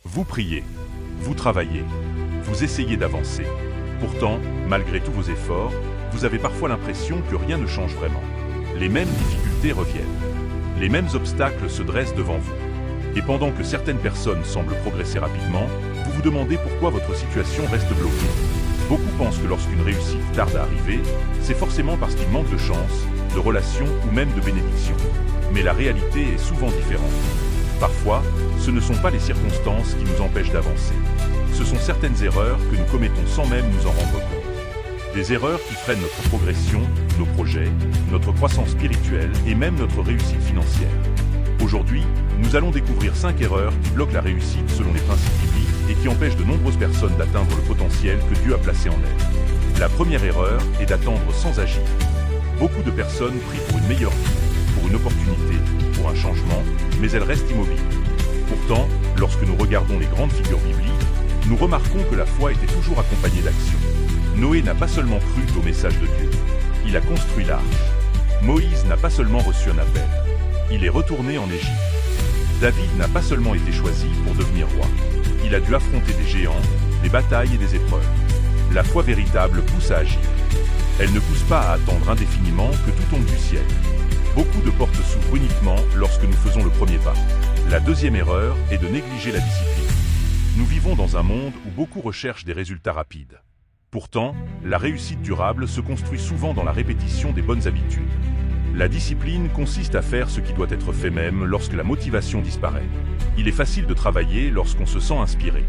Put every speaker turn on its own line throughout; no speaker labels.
Vous priez, vous travaillez, vous essayez d'avancer. Pourtant, malgré tous vos efforts, vous avez parfois l'impression que rien ne change vraiment. Les mêmes difficultés reviennent. Les mêmes obstacles se dressent devant vous. Et pendant que certaines personnes semblent progresser rapidement, vous vous demandez pourquoi votre situation reste bloquée. Beaucoup pensent que lorsqu'une réussite tarde à arriver, c'est forcément parce qu'il manque de chance, de relations ou même de bénédictions. Mais la réalité est souvent différente. Parfois, ce ne sont pas les circonstances qui nous empêchent d'avancer. Ce sont certaines erreurs que nous commettons sans même nous en rendre compte. Des erreurs qui freinent notre progression, nos projets, notre croissance spirituelle et même notre réussite financière. Aujourd'hui, nous allons découvrir 5 erreurs qui bloquent la réussite selon les principes bibliques et qui empêchent de nombreuses personnes d'atteindre le potentiel que Dieu a placé en elles. La première erreur est d'attendre sans agir. Beaucoup de personnes prient pour une meilleure vie, pour une opportunité, pour un changement, mais elles restent immobiles. Pourtant, lorsque nous regardons les grandes figures bibliques, nous remarquons que la foi était toujours accompagnée d'action. Noé n'a pas seulement cru au message de Dieu, il a construit l'arche. Moïse n'a pas seulement reçu un appel, il est retourné en Égypte. David n'a pas seulement été choisi pour devenir roi, il a dû affronter des géants, des batailles et des épreuves. La foi véritable pousse à agir. Elle ne pousse pas à attendre indéfiniment que tout tombe du ciel. Beaucoup de portes s'ouvrent uniquement lorsque nous faisons le premier pas. La deuxième erreur est de négliger la discipline. Nous vivons dans un monde où beaucoup recherchent des résultats rapides. Pourtant, la réussite durable se construit souvent dans la répétition des bonnes habitudes. La discipline consiste à faire ce qui doit être fait même lorsque la motivation disparaît. Il est facile de travailler lorsqu'on se sent inspiré.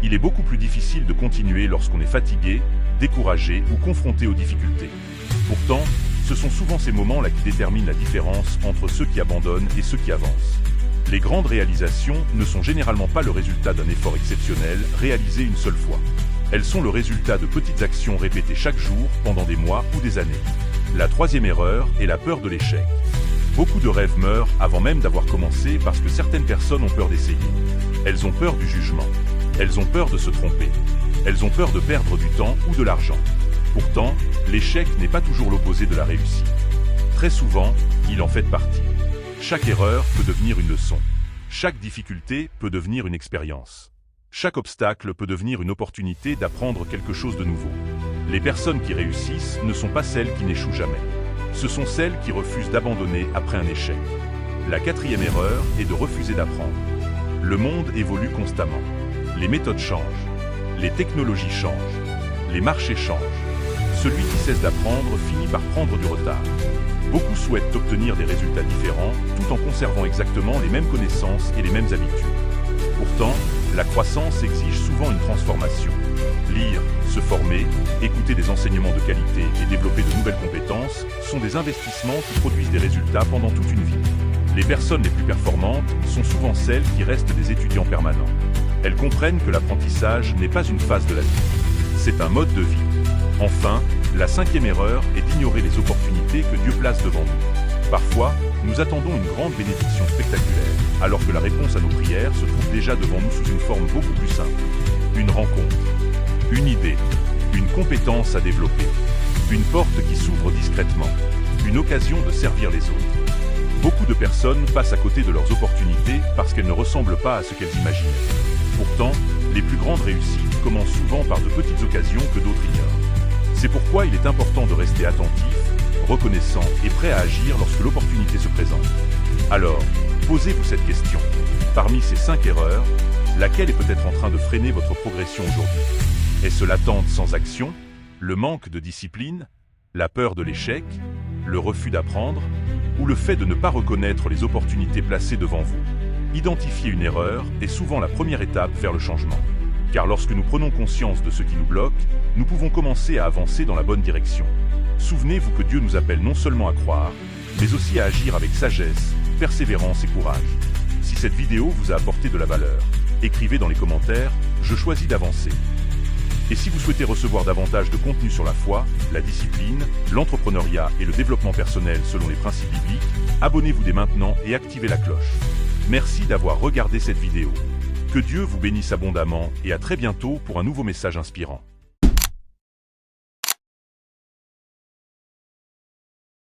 Il est beaucoup plus difficile de continuer lorsqu'on est fatigué, découragé ou confronté aux difficultés. Pourtant, ce sont souvent ces moments-là qui déterminent la différence entre ceux qui abandonnent et ceux qui avancent. Les grandes réalisations ne sont généralement pas le résultat d'un effort exceptionnel réalisé une seule fois. Elles sont le résultat de petites actions répétées chaque jour pendant des mois ou des années. La troisième erreur est la peur de l'échec. Beaucoup de rêves meurent avant même d'avoir commencé parce que certaines personnes ont peur d'essayer. Elles ont peur du jugement. Elles ont peur de se tromper. Elles ont peur de perdre du temps ou de l'argent. Pourtant, l'échec n'est pas toujours l'opposé de la réussite. Très souvent, il en fait partie. Chaque erreur peut devenir une leçon. Chaque difficulté peut devenir une expérience. Chaque obstacle peut devenir une opportunité d'apprendre quelque chose de nouveau. Les personnes qui réussissent ne sont pas celles qui n'échouent jamais. Ce sont celles qui refusent d'abandonner après un échec. La quatrième erreur est de refuser d'apprendre. Le monde évolue constamment. Les méthodes changent. Les technologies changent. Les marchés changent. Celui qui cesse d'apprendre finit par prendre du retard. Beaucoup souhaitent obtenir des résultats différents tout en conservant exactement les mêmes connaissances et les mêmes habitudes. Pourtant, la croissance exige souvent une transformation. Lire, se former, écouter des enseignements de qualité et développer de nouvelles compétences sont des investissements qui produisent des résultats pendant toute une vie. Les personnes les plus performantes sont souvent celles qui restent des étudiants permanents. Elles comprennent que l'apprentissage n'est pas une phase de la vie. C'est un mode de vie. Enfin, la cinquième erreur est d'ignorer les opportunités que Dieu place devant nous. Parfois, nous attendons une grande bénédiction spectaculaire, alors que la réponse à nos prières se trouve déjà devant nous sous une forme beaucoup plus simple. Une rencontre, une idée, une compétence à développer, une porte qui s'ouvre discrètement, une occasion de servir les autres. Beaucoup de personnes passent à côté de leurs opportunités parce qu'elles ne ressemblent pas à ce qu'elles imaginaient. Pourtant, les plus grandes réussites commencent souvent par de petites occasions que d'autres ignorent. C'est pourquoi il est important de rester attentif, reconnaissant et prêt à agir lorsque l'opportunité se présente. Alors, posez-vous cette question. Parmi ces 5 erreurs, laquelle est peut-être en train de freiner votre progression aujourd'hui? Est-ce l'attente sans action, le manque de discipline, la peur de l'échec, le refus d'apprendre, ou le fait de ne pas reconnaître les opportunités placées devant vous? Identifier une erreur est souvent la première étape vers le changement. Car lorsque nous prenons conscience de ce qui nous bloque, nous pouvons commencer à avancer dans la bonne direction. Souvenez-vous que Dieu nous appelle non seulement à croire, mais aussi à agir avec sagesse, persévérance et courage. Si cette vidéo vous a apporté de la valeur, écrivez dans les commentaires « Je choisis d'avancer ». Et si vous souhaitez recevoir davantage de contenu sur la foi, la discipline, l'entrepreneuriat et le développement personnel selon les principes bibliques, abonnez-vous dès maintenant et activez la cloche. Merci d'avoir regardé cette vidéo. Que Dieu vous bénisse abondamment et à très bientôt pour un nouveau message inspirant.